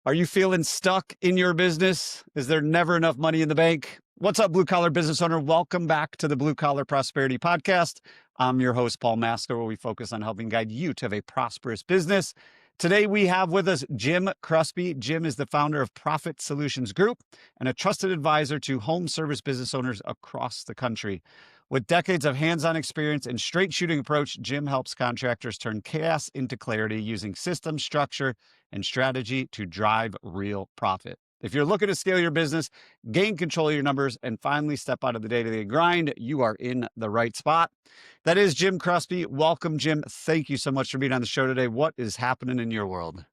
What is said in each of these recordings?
Are you feeling stuck in your business? Is there never enough money in the bank? What's up, blue collar business owner? Welcome back to the Blue Collar Prosperity Podcast. I'm your host, Paul Masker, where we focus on helping guide you to have a prosperous business. Today, we have with us Jim Kruspe. Jim is the founder of Profit Solutions Group and a trusted advisor to home service business owners across the country. With decades of hands-on experience and straight shooting approach, Jim helps contractors turn chaos into clarity using system, structure, and strategy to drive real profit. If you're looking to scale your business, gain control of your numbers, and finally step out of the day-to-day grind, you are in the right spot. That is Jim Kruspe. Welcome, Jim. Thank you so much for being on the show today. What is happening in your world?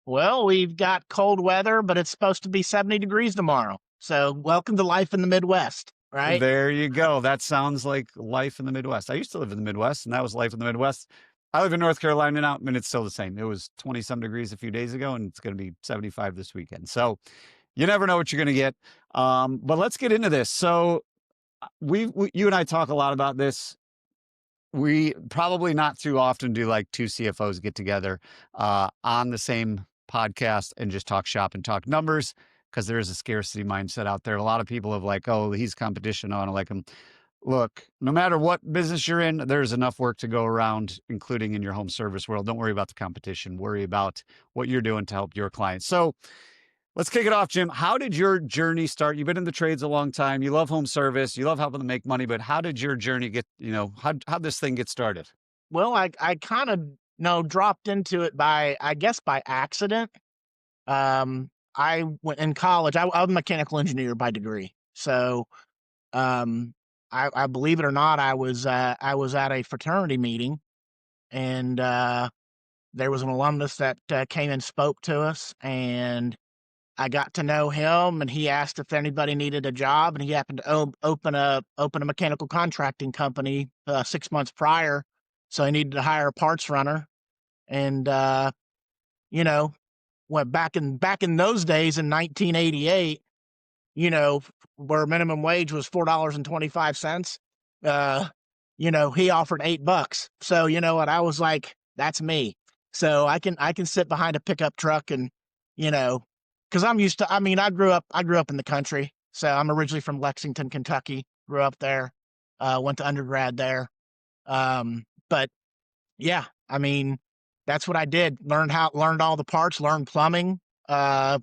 Well, we've got cold weather, but it's supposed to be 70 degrees tomorrow. So welcome to life in the Midwest, right? There you go. That sounds like life in the Midwest. I used to live in the Midwest, and that was life in the Midwest. I live in North Carolina now, and it's still the same. It was 20-some degrees a few days ago, and it's going to be 75 this weekend. So you never know what you're going to get. But let's get into this. So you and I talk a lot about this. We probably not too often do like two CFOs get together on the same podcast and just talk shop and talk numbers, because there is a scarcity mindset out there. A lot of people have like, oh, he's competition. I want to like him. Look, no matter what business you're in, there's enough work to go around, including in your home service world. Don't worry about the competition. Worry about what you're doing to help your clients. So let's kick it off, Jim. How did your journey start? You've been in the trades a long time. You love home service. You love helping them make money. But how did your journey get, how'd this thing get started? Well, I kind of dropped into it by accident. I went in college. I'm a mechanical engineer by degree. So, I believe it or not, I was at a fraternity meeting, and there was an alumnus that came and spoke to us, and I got to know him, and he asked if anybody needed a job, and he happened to open a mechanical contracting company 6 months prior, so he needed to hire a parts runner, and you know, went back in those days in 1988, where minimum wage was $4.25. He offered $8. So you know what? I was like, that's me. So I can sit behind a pickup truck and, because I'm used to. I mean, I grew up in the country. So I'm originally from Lexington, Kentucky. Grew up there. Went to undergrad there. But yeah, I mean, that's what I did. Learned all the parts. Learned plumbing. You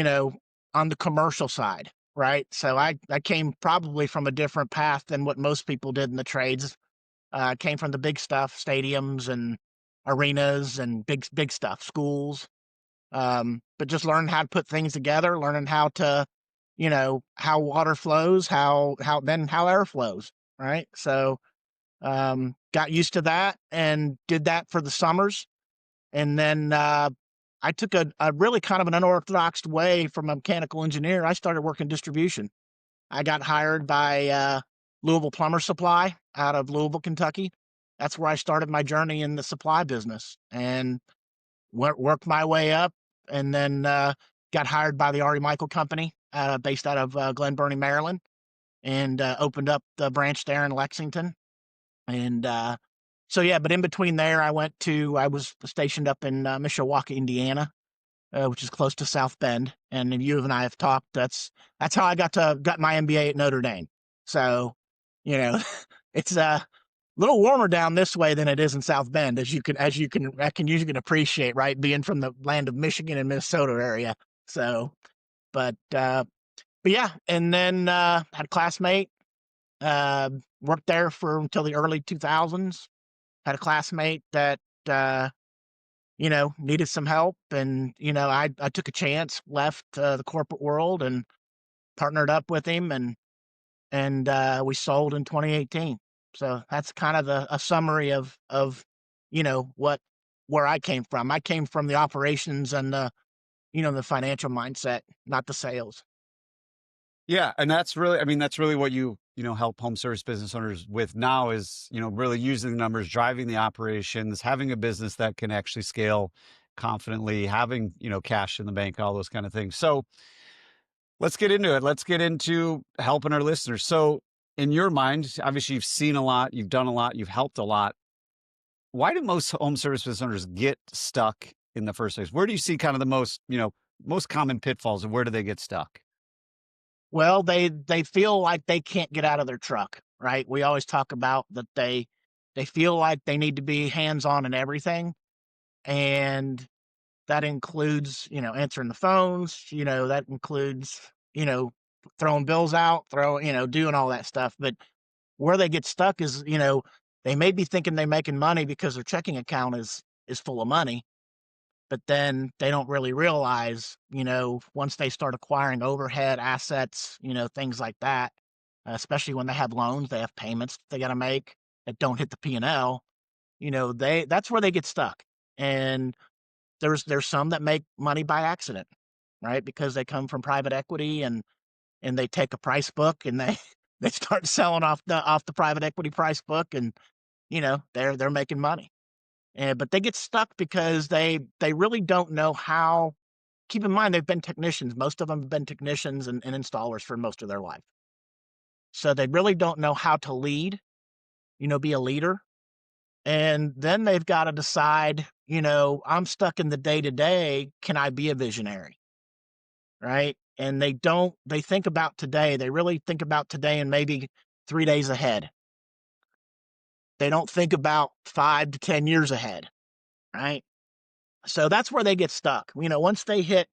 know, on the commercial side, right? So I came probably from a different path than what most people did in the trades. Came from the big stuff, stadiums and arenas and big stuff, schools. But just learning how to put things together, learning how to, how water flows, how air flows, right? So got used to that and did that for the summers. And then I took a really kind of an unorthodox way from a mechanical engineer. I started working distribution. I got hired by Louisville Plumber Supply out of Louisville, Kentucky. That's where I started my journey in the supply business, and worked my way up, and then got hired by the R.E. Michael Company, based out of Glen Burnie, Maryland, and opened up the branch there in Lexington. And so, yeah, but in between there, I was stationed up in Mishawaka, Indiana, which is close to South Bend. And you and I have talked. That's how I got my MBA at Notre Dame. So, it's a little warmer down this way than it is in South Bend, as you can appreciate, right? Being from the land of Michigan and Minnesota area. So, but yeah, and then had a classmate, worked there until the early 2000s. Had a classmate that needed some help, and I took a chance, left the corporate world, and partnered up with him, and we sold in 2018. So that's kind of a summary of where I came from. I came from the operations and the financial mindset, not the sales. Yeah. And that's really what you help home service business owners with now is, really using the numbers, driving the operations, having a business that can actually scale confidently, having, cash in the bank, all those kind of things. So let's get into it. Let's get into helping our listeners. So in your mind, obviously you've seen a lot, you've done a lot, you've helped a lot. Why do most home service business owners get stuck in the first place? Where do you see kind of the most, most common pitfalls, and where do they get stuck? Well, they feel like they can't get out of their truck, right? We always talk about that they feel like they need to be hands-on in everything, and that includes, answering the phones, that includes, you know, throwing bills out, doing all that stuff. But where they get stuck is, they may be thinking they're making money because their checking account is full of money, but then they don't really realize, once they start acquiring overhead assets, things like that, especially when they have loans, they have payments they got to make that don't hit the P&L, that's where they get stuck. And there's some that make money by accident, right? Because they come from private equity and they take a price book and they they start selling off the private equity price book, and they're making money. And but they get stuck because they really don't know how. Keep in mind they've been technicians. Most of them have been technicians and installers for most of their life. So they really don't know how to lead, be a leader. And then they've got to decide, I'm stuck in the day to day. Can I be a visionary? Right. And they think about today. They really think about today and maybe 3 days ahead. They don't think about 5 to 10 years ahead. Right. So that's where they get stuck. Once they hit,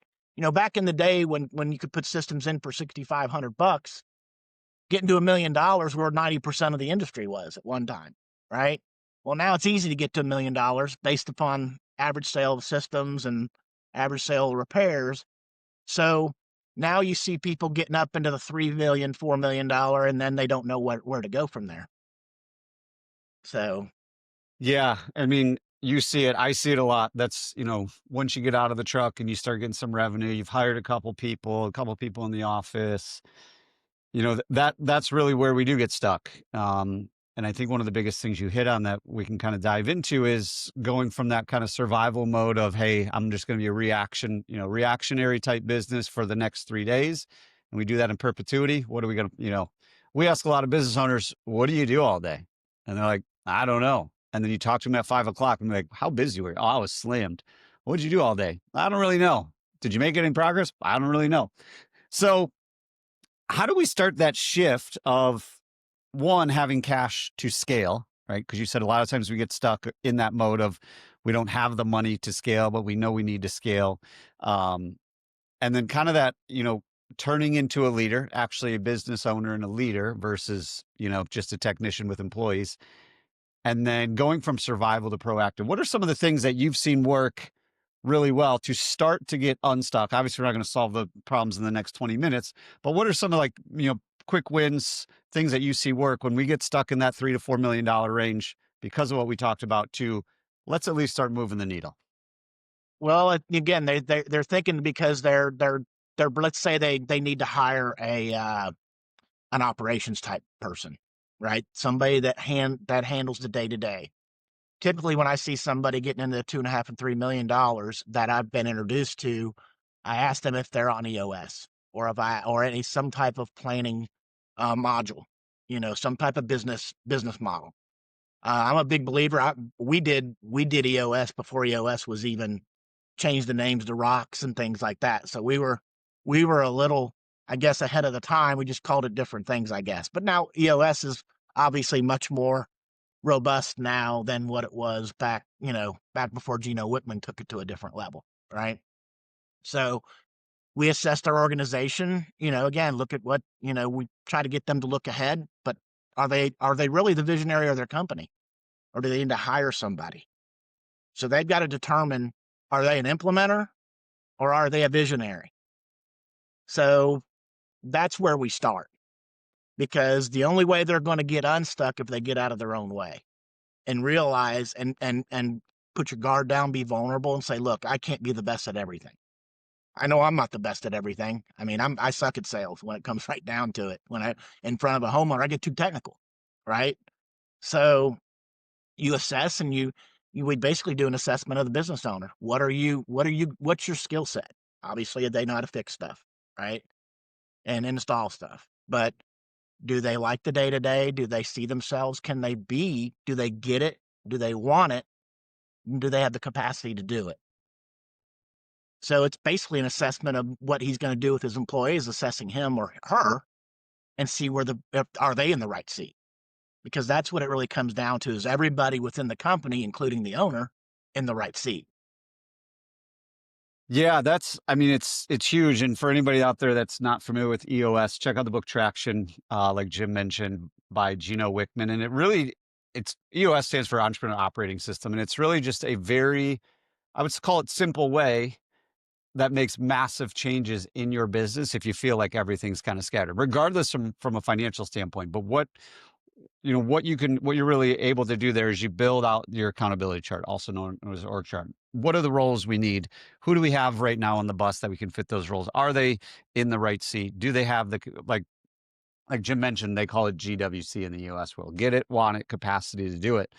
back in the day when you could put systems in for $6,500, getting to $1 million where 90% of the industry was at one time, right? Well, now it's easy to get to $1 million based upon average sale of systems and average sale of repairs. So now you see people getting up into the $3 million, $4 million, and then they don't know where to go from there. So Yeah, I mean, you see it, I see it a lot. That's, once you get out of the truck and you start getting some revenue, you've hired a couple people in the office, that's really where we do get stuck. And I think one of the biggest things you hit on that we can kind of dive into is going from that kind of survival mode of, hey, I'm just going to be a reactionary type business for the next 3 days. And we do that in perpetuity. What are we going to, we ask a lot of business owners, what do you do all day? And they're like, I don't know. And then you talk to them at 5 o'clock and they're like, how busy were you? Oh, I was slammed. What did you do all day? I don't really know. Did you make any progress? I don't really know. So how do we start that shift of one, having cash to scale, right? Because you said a lot of times we get stuck in that mode of we don't have the money to scale, but we know we need to scale. Um, and then kind of that, turning into a leader, actually a business owner and a leader versus, just a technician with employees. And then going from survival to proactive. What are some of the things that you've seen work really well to start to get unstuck? Obviously, we're not going to solve the problems in the next 20 minutes, but what are some of quick wins, things that you see work when we get stuck in that $3 to $4 million range because of what we talked about to let's at least start moving the needle? well, again, they're thinking because they're let's say they need to hire an operations type person, right? Somebody that handles the day to day. Typically, when I see somebody getting into 2.5 and $3 million that I've been introduced to, I ask them if they're on EOS or if or any some type of planning module, some type of business model. I'm a big believer. We did EOS before EOS was even changed the names to rocks and things like that. So we were a little, I guess, ahead of the time. We just called it different things, I guess. But now EOS is obviously much more robust now than what it was back before Gino Wickman took it to a different level, right? So we assessed our organization, again, look at what, we try to get them to look ahead, but are they really the visionary of their company? Or do they need to hire somebody? So they've got to determine, are they an implementer or are they a visionary? So that's where we start, because the only way they're going to get unstuck if they get out of their own way and realize and put your guard down, be vulnerable and say, look, I can't be the best at everything. I know I'm not the best at everything. I mean, I suck at sales when it comes right down to it. When I in front of a homeowner, I get too technical, right? So you assess and you would basically do an assessment of the business owner. What's your skill set? Obviously, they know how to fix stuff, right? And install stuff. But do they like the day to day? Do they see themselves? Do they get it? Do they want it? Do they have the capacity to do it? So it's basically an assessment of what he's going to do with his employees, assessing him or her, and see are they in the right seat, because that's what it really comes down to: is everybody within the company, including the owner, in the right seat. Yeah, I mean, it's huge. And for anybody out there that's not familiar with EOS, check out the book Traction, like Jim mentioned, by Gino Wickman. And it's EOS stands for Entrepreneur Operating System. And it's really just a very, I would call it simple way that makes massive changes in your business if you feel like everything's kind of scattered, regardless from a financial standpoint. But what you're really able to do there is you build out your accountability chart, also known as org chart. What are the roles we need? Who do we have right now on the bus that we can fit those roles? Are they in the right seat? Do they have like Jim mentioned, they call it GWC in the US world, get it, want it, capacity to do it.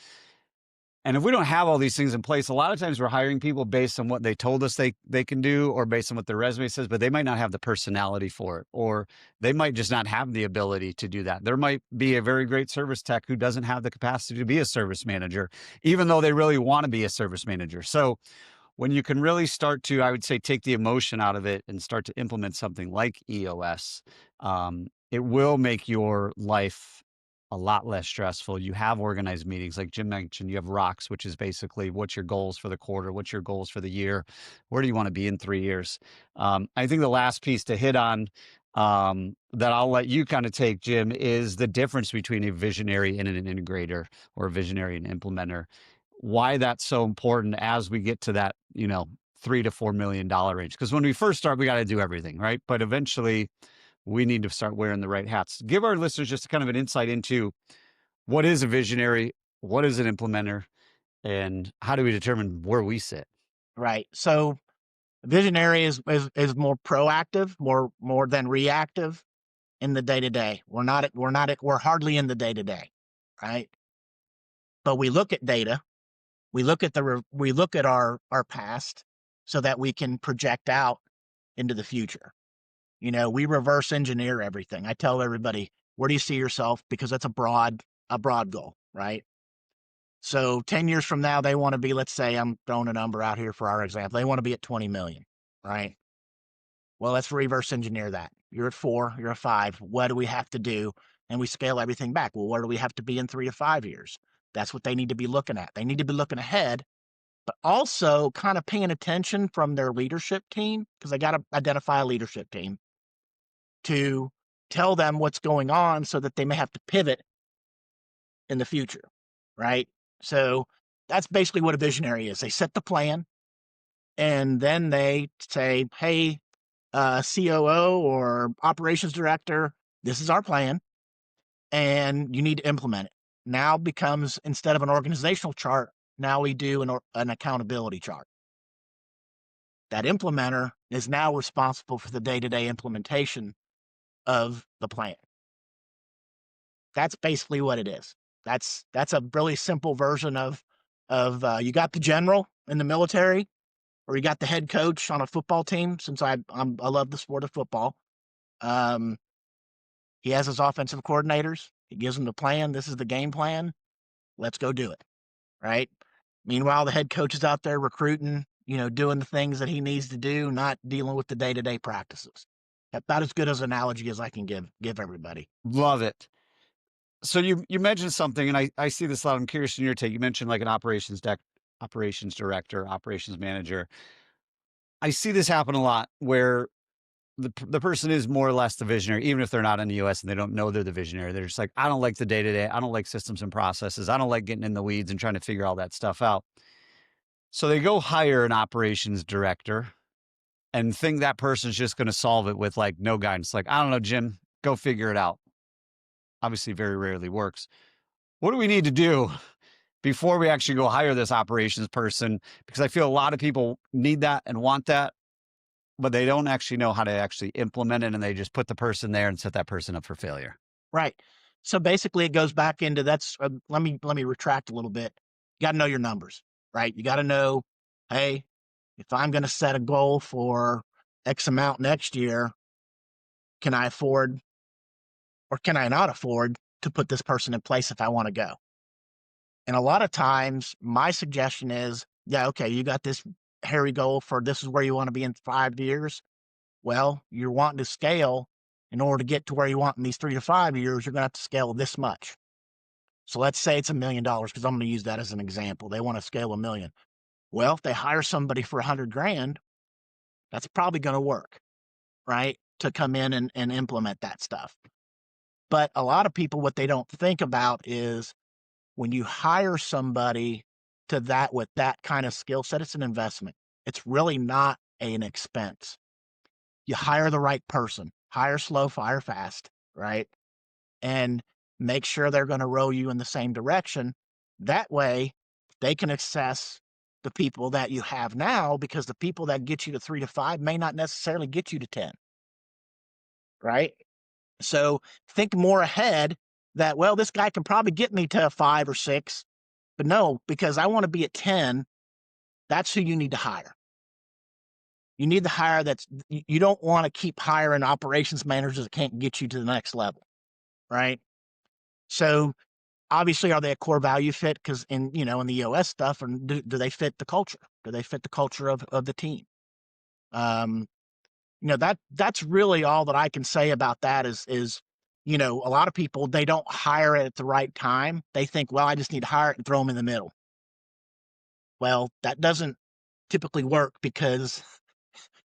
And if we don't have all these things in place, a lot of times we're hiring people based on what they told us they can do, or based on what their resume says, but they might not have the personality for it, or they might just not have the ability to do that. There might be a very great service tech who doesn't have the capacity to be a service manager, even though they really want to be a service manager. So when you can really start to, I would say, take the emotion out of it and start to implement something like EOS, it will make your life a lot less stressful. You have organized meetings, like Jim mentioned. You have rocks, which is basically what's your goals for the quarter, what's your goals for the year, where do you want to be in 3 years. I think the last piece to hit on, that I'll let you kind of take, Jim, is the difference between a visionary and an integrator, or a visionary and implementer. Why that's so important as we get to that, $3 to $4 million range. Because when we first start, we got to do everything, right? But eventually, we need to start wearing the right hats. Give our listeners just kind of an insight into what is a visionary, what is an implementer, and how do we determine where we sit? Right. So visionary is more proactive, more than reactive in the day to day. We're hardly in the day to day, right? But we look at data, we look at our past, so that we can project out into the future. We reverse engineer everything. I tell everybody, where do you see yourself? Because that's a broad goal, right? So 10 years from now, they want to be, let's say, I'm throwing a number out here for our example, they want to be at 20 million, right? Well, let's reverse engineer that. You're at 4, you're at 5. What do we have to do? And we scale everything back. Well, where do we have to be in 3 to 5 years? That's what they need to be looking at. They need to be looking ahead, but also kind of paying attention from their leadership team, because they got to identify a leadership team to tell them what's going on, so that they may have to pivot in the future, right? So that's basically what a visionary is. They set the plan, and then they say, hey, COO or operations director, this is our plan, and you need to implement it. Now becomes, instead of an organizational chart, now we do an accountability chart. That implementer is now responsible for the day-to-day implementation of the plan. That's basically what it is. That's a really simple version of you got the general in the military, or you got the head coach on a football team. Since I love the sport of football, um, he has his offensive coordinators. He gives them the plan. This is the game plan. Let's go do it. Right. Meanwhile, the head coach is out there recruiting, doing the things that he needs to do, not dealing with the day-to-day practices. About as good as an analogy as I can give everybody. Love it. So you mentioned something, and I see this a lot. I'm curious in your take. You mentioned like an operations director, operations manager. I see this happen a lot where the person is more or less the visionary, even if they're not in the US and they don't know they're the visionary. They're just like, I don't like the day to day. I don't like systems and processes. I don't like getting in the weeds and trying to figure all that stuff out. So they go hire an operations director and think that person's just going to solve it with like no guidance. Like, I don't know, Jim, go figure it out. Obviously, very rarely works. What do we need to do before we actually go hire this operations person? Because I feel a lot of people need that and want that, but they don't actually know how to actually implement it, and they just put the person there and set that person up for failure. Right. So basically, it goes back into that's. Let me retract a little bit. You got to know your numbers, right? You got to know, hey, if I'm going to set a goal for X amount next year, can I afford, or can I not afford, to put this person in place if I want to go? And a lot of times, my suggestion is, yeah, okay, you got this here we go for this is where you want to be in 5 years. Well, you're wanting to scale. In order to get to where you want in these 3 to 5 years, you're going to have to scale this much. So let's say it's $1 million because I'm going to use that as an example. They want to scale 1 million. Well, if they hire somebody for 100 grand, that's probably going to work, right? To come in and implement that stuff. But a lot of people, what they don't think about is when you hire somebody to that with that kind of skill set, it's an investment. It's really not an expense. You hire the right person, hire slow, fire fast, right? And make sure they're going to row you in the same direction. That way, they can assess the people that you have now because the people that get you to 3 to 5 may not necessarily get you to 10, right? So think more ahead that, well, this guy can probably get me to a 5 or 6, but no, because I want to be at 10, that's who you need to hire. You need to hire you don't want to keep hiring operations managers that can't get you to the next level, right? So obviously, are they a core value fit? Because in the EOS stuff, and do they fit the culture? Do they fit the culture of the team? Um, that's really all that I can say about that is a lot of people, they don't hire it at the right time. They think, well, I just need to hire it and throw them in the middle. Well, that doesn't typically work because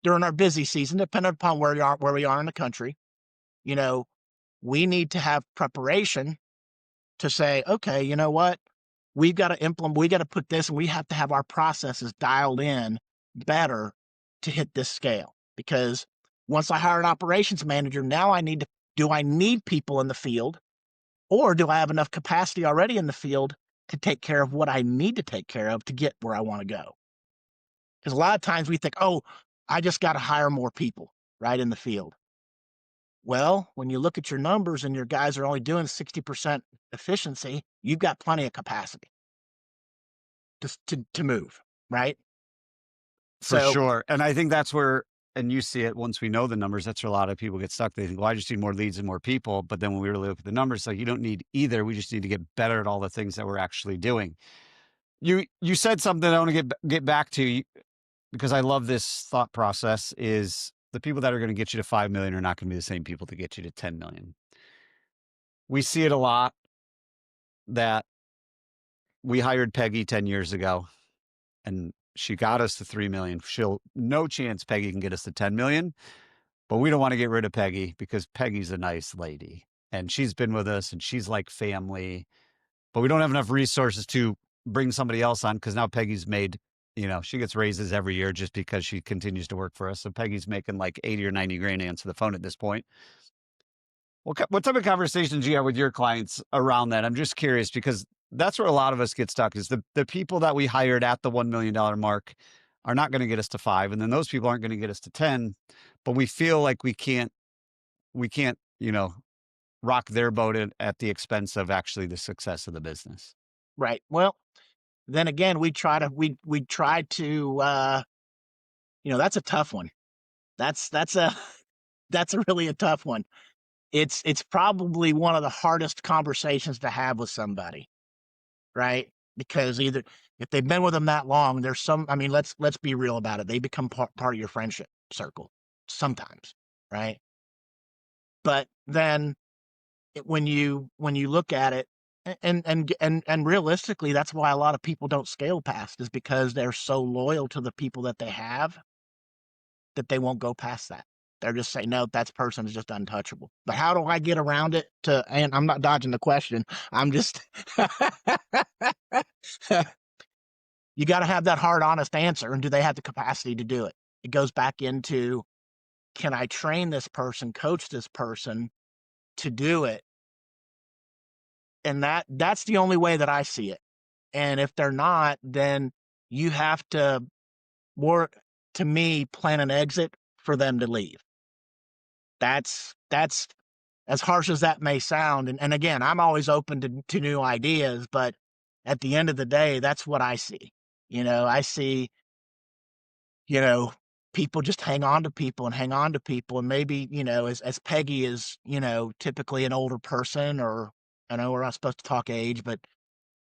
during our busy season, depending upon where we are in the country, you know, we need to have preparation to say, okay, you know what? We've got to implement, we got to put this, and we have to have our processes dialed in better to hit this scale. Because once I hire an operations manager, now do I need people in the field, or do I have enough capacity already in the field to take care of what I need to take care of to get where I want to go? Because a lot of times we think, oh, I just got to hire more people right in the field. Well, when you look at your numbers and your guys are only doing 60% efficiency, you've got plenty of capacity to move, right? For So, sure. And I think that's where, and you see it once we know the numbers, that's where a lot of people get stuck. They think, well, I just need more leads and more people. But then when we really look at the numbers, like you don't need either. We just need to get better at all the things that we're actually doing. You said something I want to get back to because I love this thought process is the people that are going to get you to 5 million are not going to be the same people to get you to 10 million. We see it a lot that we hired Peggy 10 years ago and she got us to 3 million. No chance Peggy can get us to 10 million, but we don't want to get rid of Peggy because Peggy's a nice lady and she's been with us and she's like family, but we don't have enough resources to bring somebody else on because now Peggy's made, she gets raises every year just because she continues to work for us. So Peggy's making like 80 or 90 grand to answer the phone at this point. What type of conversations do you have with your clients around that? I'm just curious because that's where a lot of us get stuck is the people that we hired at the $1 million mark are not going to get us to 5. And then those people aren't going to get us to 10, but we feel like we can't, rock their boat at the expense of actually the success of the business. right. Well, then again, we try to that's a tough one. That's a that's a really a tough one. It's probably one of the hardest conversations to have with somebody, right? Because either if they've been with them that long, there's I mean, let's be real about it. They become part of your friendship circle sometimes, right? But then when you look at it, and realistically, that's why a lot of people don't scale past is because they're so loyal to the people that they have that they won't go past that. They're just saying, no, that person is just untouchable. But how do I get around it and I'm not dodging the question. I'm just, you got to have that hard, honest answer. And do they have the capacity to do it? It goes back into, can I train this person, coach this person to do it? And that's the only way that I see it. And if they're not, then you have to more, to me, plan an exit for them to leave. That's as harsh as that may sound. And again, I'm always open to new ideas, but at the end of the day, that's what I see. I see, you know, people just hang on to people and hang on to people. And maybe, as Peggy is, typically an older person, or I know we're not supposed to talk age, but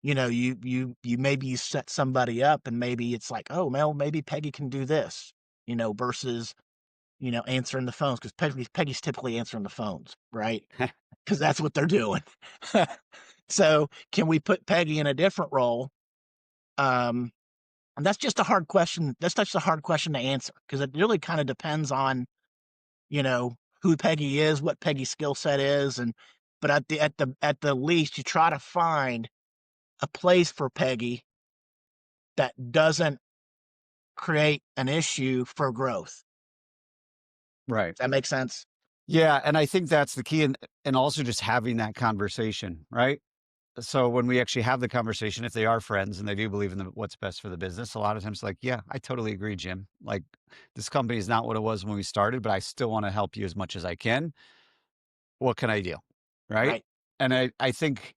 maybe you set somebody up and maybe it's like, oh, well, maybe Peggy can do this, versus, answering the phones because Peggy's typically answering the phones, right? Because that's what they're doing. So can we put Peggy in a different role? Um, and that's just a hard question. That's such a hard question to answer because it really kind of depends on, you know, who Peggy is, what Peggy's skill set is, and but at the least, you try to find a place for Peggy that doesn't create an issue for growth. Right. Does that make sense? Yeah, and I think that's the key, and also just having that conversation, right? So when we actually have the conversation, if they are friends and they do believe in what's best for the business, a lot of times like, yeah, I totally agree, Jim. Like this company is not what it was when we started, but I still want to help you as much as I can. What can I do? Right. Right. And I think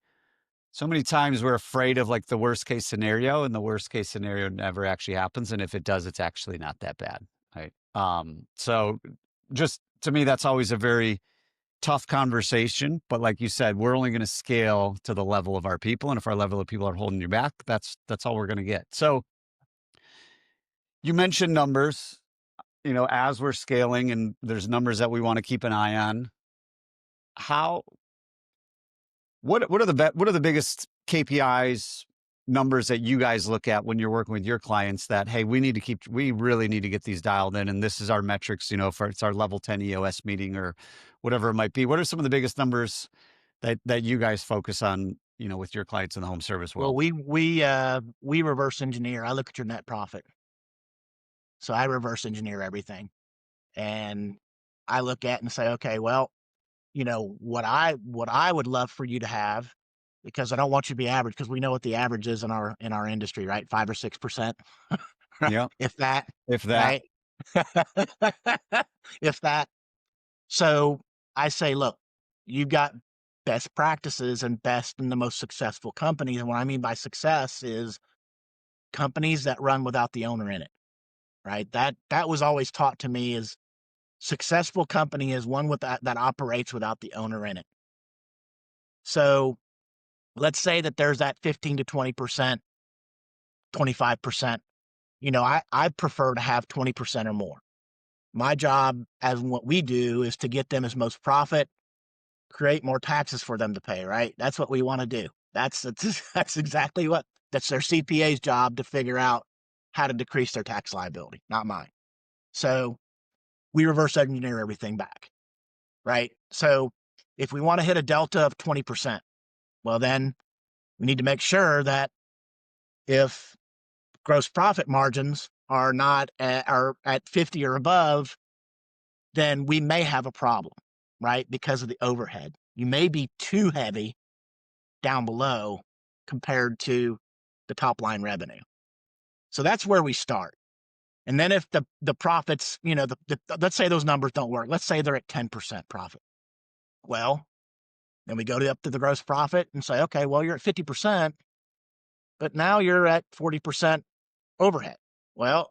so many times we're afraid of like the worst case scenario, and the worst case scenario never actually happens. And if it does, it's actually not that bad. Right. So just to me, that's always a very tough conversation, but like you said, we're only going to scale to the level of our people, and if our level of people are holding you back, that's all we're going to get. So you mentioned numbers, as we're scaling, and there's numbers that we want to keep an eye on. How what are the biggest KPIs numbers that you guys look at when you're working with your clients that, hey, we really need to get these dialed in, and this is our metrics, for it's our level 10 EOS meeting or whatever it might be. What are some of the biggest numbers that you guys focus on, with your clients in the home service Well, world? we reverse engineer. I look at your net profit, so I reverse engineer everything, and I look at and say, okay, well, what I would love for you to have, because I don't want you to be average, because we know what the average is in our industry, right? 5 or 6%, right? Yeah. If that, If that. right? If that. So I say, look, you've got best practices and best and the most successful companies. And what I mean by success is companies that run without the owner in it, right? That was always taught to me is successful company is one with that operates without the owner in it. So let's say that there's that 15 to 20%, 25%. I prefer to have 20% or more. My job as what we do is to get them as most profit, create more taxes for them to pay, right? That's what we want to do. That's exactly that's their CPA's job to figure out how to decrease their tax liability, not mine. So we reverse engineer everything back, right? So if we want to hit a delta of 20%, well, then we need to make sure that if gross profit margins are at 50 or above, then we may have a problem, right? Because of the overhead. You may be too heavy down below compared to the top line revenue. So that's where we start. And then if the profits, let's say those numbers don't work. Let's say they're at 10% profit. Well, then we go up to the gross profit and say, okay, well, you're at 50%, but now you're at 40% overhead. Well,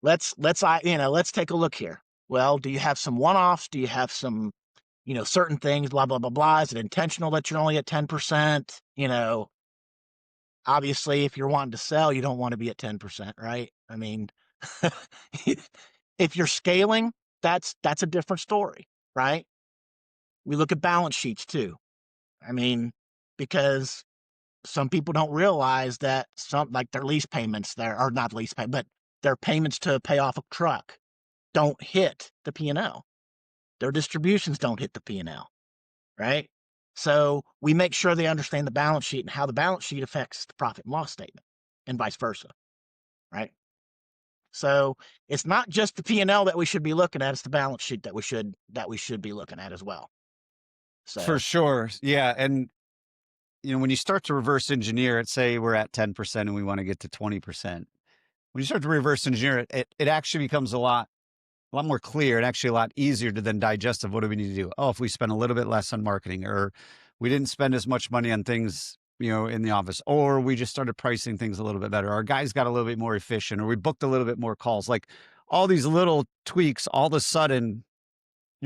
let's take a look here. Well, do you have some one-offs? Do you have some, certain things, blah, blah, blah, blah? Is it intentional that you're only at 10%? Obviously, if you're wanting to sell, you don't want to be at 10%, right? I mean, if you're scaling, that's a different story, right? We look at balance sheets too. I mean, because some people don't realize that some like their lease payments there are not lease pay, but their payments to pay off a truck don't hit the P&L. Their distributions don't hit the P&L, right? So we make sure they understand the balance sheet and how the balance sheet affects the profit and loss statement and vice versa, right? So it's not just the P&L that we should be looking at, it's the balance sheet that we should be looking at as well. For So sure. Yeah. And when you start to reverse engineer it, say we're at 10% and we want to get to 20%. When you start to reverse engineer it, it actually becomes a lot more clear and actually a lot easier to then digest of what do we need to do. Oh, if we spend a little bit less on marketing, or we didn't spend as much money on things, in the office, or we just started pricing things a little bit better. Our guys got a little bit more efficient, or we booked a little bit more calls. Like all these little tweaks, all of a sudden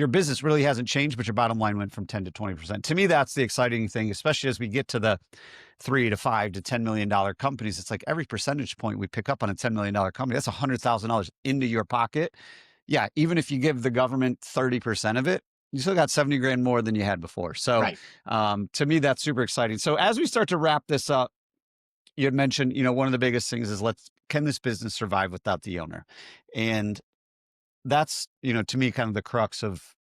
your business really hasn't changed, but your bottom line went from 10 to 20%. To me, that's the exciting thing, especially as we get to the 3 to 5 to $10 million companies. It's like every percentage point we pick up on a $10 million company, that's $100,000 into your pocket. Yeah. Even if you give the government 30% of it, you still got 70 grand more than you had before. So Right. to me, that's super exciting. So as we start to wrap this up, you had mentioned, one of the biggest things is can this business survive without the owner? And that's, to me, kind of the crux of,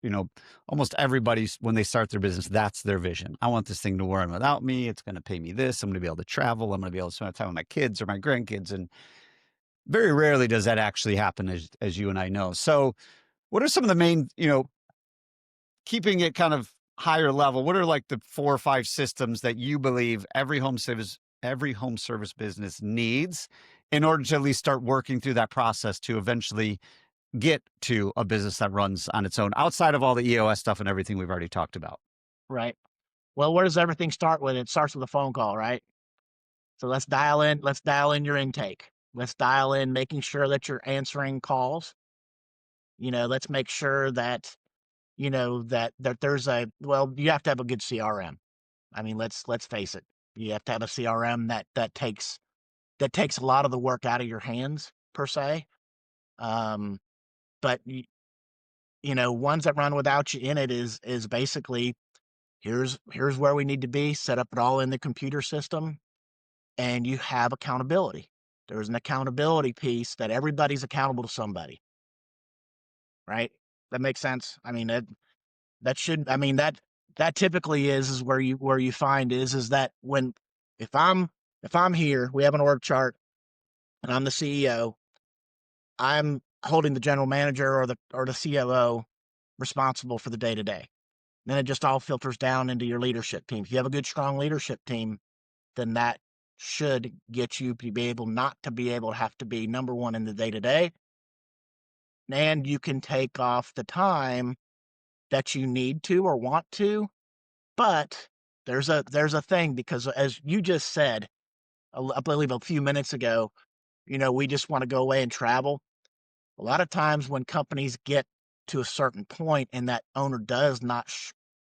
almost everybody's, when they start their business, that's their vision. I want this thing to run without me. It's going to pay me this. I'm going to be able to travel. I'm going to be able to spend time with my kids or my grandkids. And very rarely does that actually happen, as you and I know. So what are some of the main, keeping it kind of higher level, what are like the 4 or 5 systems that you believe every home service business needs in order to at least start working through that process to eventually get to a business that runs on its own, outside of all the EOS stuff and everything we've already talked about? Right. Well, where does everything start with? It starts with a phone call, right? So let's dial in your intake. Let's dial in making sure that you're answering calls. Let's make sure that, that there's you have to have a good CRM. I mean, let's face it. You have to have a CRM that takes a lot of the work out of your hands per se. But ones that run without you in it is basically here's where we need to be, set up it all in the computer system, and you have accountability. There's an accountability piece that everybody's accountable to somebody, right? That makes sense. I mean, that should, I mean, that typically is where you find is that when, if I'm here, we have an org chart and I'm the CEO, I'm holding the general manager or the COO responsible for the day to day. Then it just all filters down into your leadership team. If you have a good, strong leadership team, then that should get you to be able not to be able to have to be number one in the day to day. And you can take off the time that you need to or want to. But there's a thing, because as you just said, I believe a few minutes ago, we just want to go away and travel. A lot of times when companies get to a certain point and that owner does not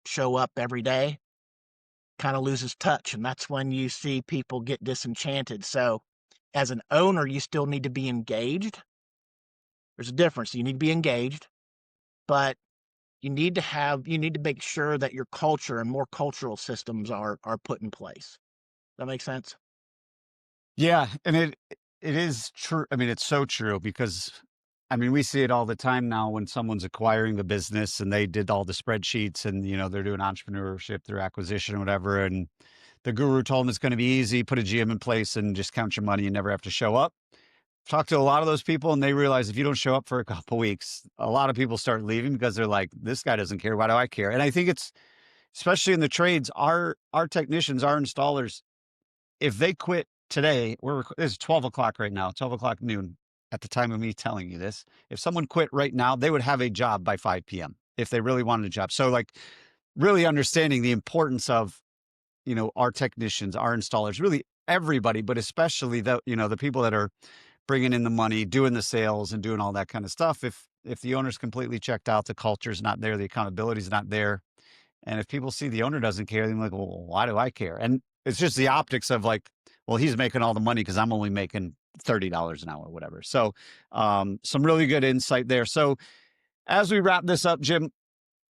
show up every day, kind of loses touch. And that's when you see people get disenchanted. So as an owner, you still need to be engaged. There's a difference. You need to be engaged, but you need to make sure that your culture and more cultural systems are put in place. That makes sense? Yeah, and it is true. I mean, it's so true because we see it all the time now when someone's acquiring the business and they did all the spreadsheets and they're doing entrepreneurship through acquisition or whatever, and the guru told them it's going to be easy, put a GM in place and just count your money and never have to show up. Talk to a lot of those people and they realize if you don't show up for a couple weeks, a lot of people start leaving because they're like, this guy doesn't care. Why do I care? And I think it's, especially in the trades, our technicians, our installers, if they quit today, it's 12 o'clock right now, 12 o'clock noon at the time of me telling you this. If someone quit right now, they would have a job by 5 p.m. if they really wanted a job. So like really understanding the importance of, our technicians, our installers, really everybody, but especially the people that are bringing in the money, doing the sales and doing all that kind of stuff. If the owner's completely checked out, the culture's not there, the accountability's not there. And if people see the owner doesn't care, they're like, well, why do I care? And it's just the optics of like, well, he's making all the money because I'm only making $30 an hour or whatever. So some really good insight there. So as we wrap this up, Jim,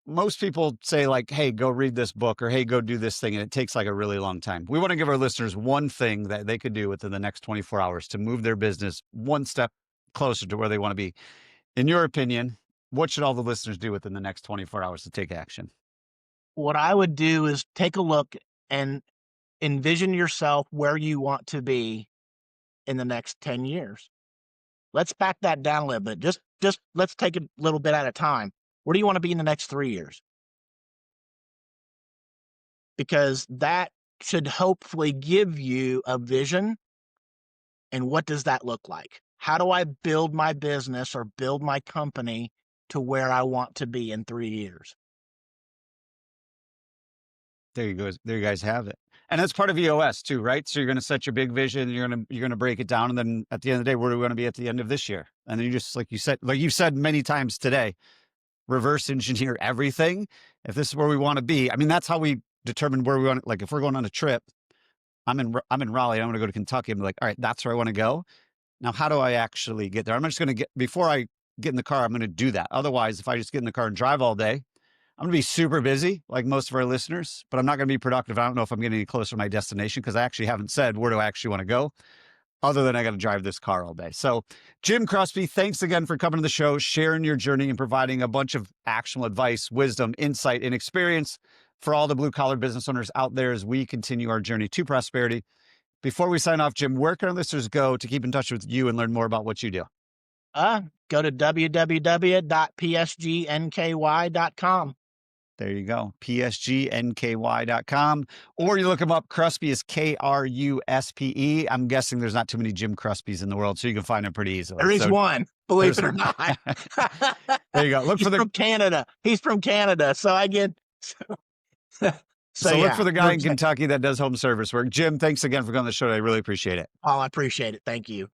most people say like, hey, go read this book or hey, go do this thing. And it takes like a really long time. We want to give our listeners one thing that they could do within the next 24 hours to move their business one step closer to where they want to be. In your opinion, what should all the listeners do within the next 24 hours to take action? What I would do is take a look and envision yourself where you want to be in the next 10 years. Let's back that down a little bit. Just let's take a little bit at a time. Where do you want to be in the next 3 years? Because that should hopefully give you a vision. And what does that look like? How do I build my business or build my company to where I want to be in 3 years? There you go. There you guys have it. And that's part of EOS too, right? So you're going to set your big vision, you're going to break it down. And then at the end of the day, where are we going to be at the end of this year? And then you just, like you said many times today, reverse engineer everything. If this is where we want to be, I mean, that's how we determine where we want. Like, if we're going on a trip, I'm in Raleigh. I want to go to Kentucky. I'm like, all right, that's where I want to go. Now, how do I actually get there? I'm just going to get, before I get in the car, I'm going to do that. Otherwise, if I just get in the car and drive all day, I'm going to be super busy, like most of our listeners, but I'm not going to be productive. I don't know if I'm getting any closer to my destination because I actually haven't said where do I actually want to go, other than I got to drive this car all day. So, Jim Kruspe, thanks again for coming to the show, sharing your journey and providing a bunch of actionable advice, wisdom, insight, and experience for all the blue-collar business owners out there as we continue our journey to prosperity. Before we sign off, Jim, where can our listeners go to keep in touch with you and learn more about what you do? Go to www.psgnky.com. There you go. psgnky.com. Or you look him up. Kruspe is Kruspe. I'm guessing there's not too many Jim Kruspes in the world, so you can find him pretty easily. There is one, believe it or not. There you go. Look for from Canada. He's from Canada. So I get so look for the guy in Kentucky that does home service work. Jim, thanks again for coming on the show. I really appreciate it. Oh, I appreciate it. Thank you.